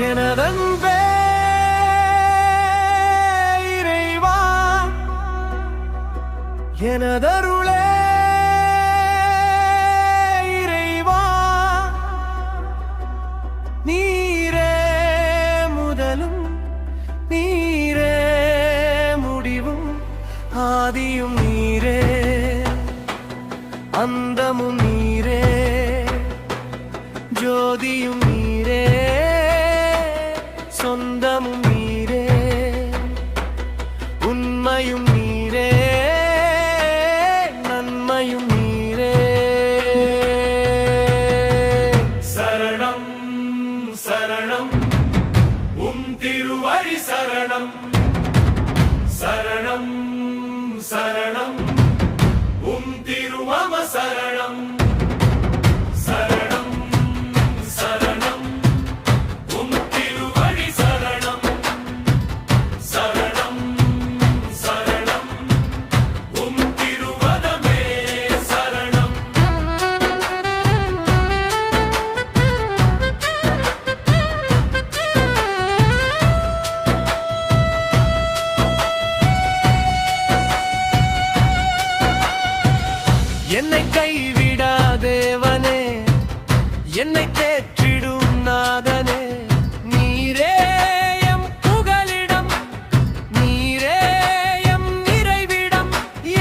எனதன்பே இறைவா, எனதருளே இறைவா, நீரே முதலும் நீரே முடிவும் ஆதியும் நீரே அந்தமும் நீரே ஜோதியும் நீரே சொந்தமும் நீரே உண்மையும் நீரே நன்மையும் நீரே. சரணம் சரணம் திருவழி சரணம். சரணம் சரணம் திருமம சரணம். சரணம் சரணம் திருவழி சரணம். சரணம் சரணம் திருவதமே சரணம். என்னை கைவிடா தேவனே, என்னை தேற்றிடும் நாதனே, நீரே எம் புகலிடம், நீரே எம் நிறைவிடம்.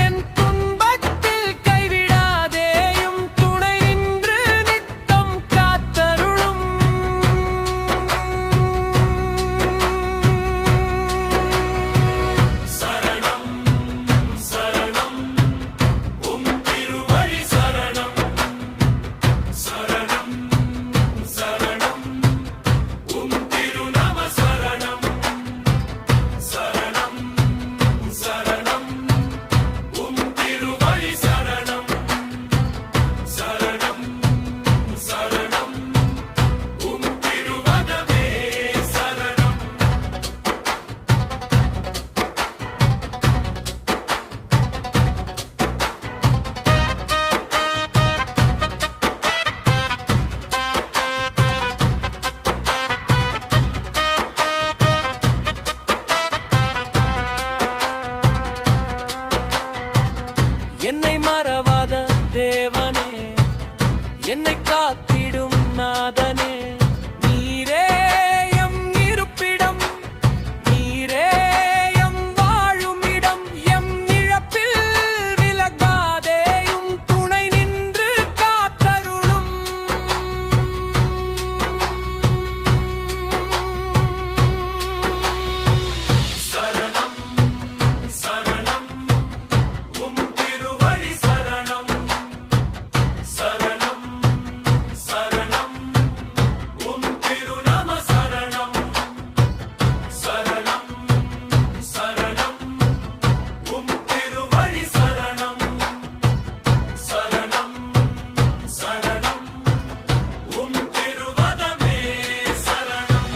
என் துன்பத்தில் கைவிடாதேயும் துணை நின்று நித்தம் காத்தருளும். சரணம் சரணம் திருவழி சரணம். சரணம் சரணம் திருநாம சரணம். சரணம் சரணம் திருவழி சரணம். சரணம் சரணம் திருவதமே சரணம். என்னை மறவாத தேவனே, என்னை காத்திடும் நாதனே, நீரே எம் இருப்பிடம், நீரே எம் வாழும் இடம். எம் இழப்பில் விலகாதேயும் துணை நின்று காத்தருளும். சரணம் சரணம் திருவழி சரணம். சரணம் சரணம் திருநாம சரணம். சரணம் சரணம் திருவழி சரணம். சரணம் சரணம் திருவதமே சரணம்.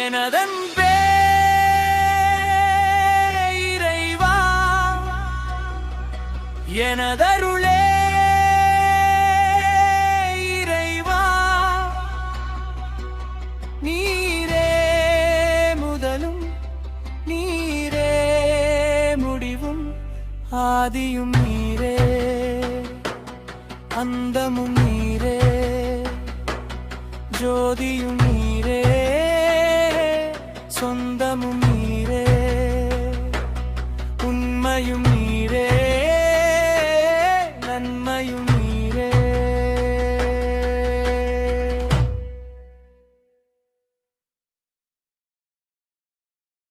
எனதன்பே இறைவா, எனதருளே இறைவா, நீரே முதலும் நீரே முடிவும் ஆதியும் நீரே அந்தமும் நீரே ஜோதியும் நீரே சொந்தமும்